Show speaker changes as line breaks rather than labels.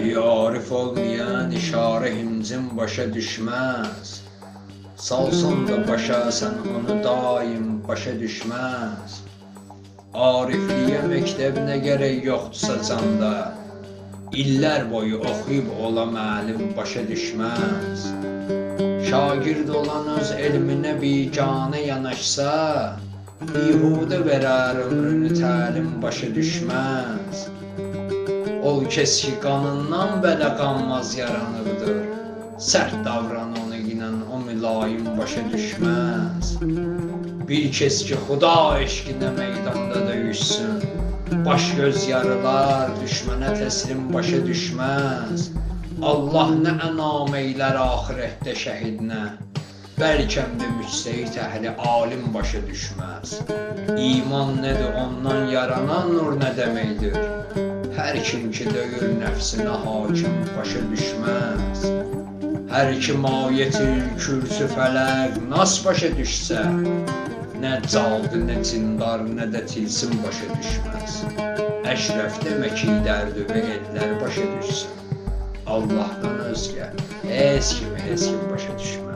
Arif olmayan işare himcin başa düşmez. Salsan da başa sen onu daim başa düşmez. Arifliye mektebine gerek yoktursa canda, İller boyu oxuyub ola məlim başa düşmez. Şagird olan öz elminə biganə yanaşsa, bihudə verər ömrünü təlim başa düşməz. Ol kes ki qanından belə qanmaz yaranırdır. Sərt davran onu ilə o mülayim başa düşməz. Bir kes ki xuda eşqinə meydanda döyüşsün. Baş göz yarılar, düşmənə təslim başa düşməz. Allah nə ənam eylər axirətdə şəhidinə. Bəlkəm də müctəhid əhli alim başa düşməz. İman nədir ondan yaranan nur nə deməkdir? Hər kim ki döyür nəfsinə hakim başa düşməz. Hər kim ayetil kürsü fələq nas başa düşsə, nə caldı, nə cindar, nə də tilsim başa düşməz. Əşrəf demək ki, dərdi və ellər başa düşsün. Allahdan özgə heç kim başa düşməz.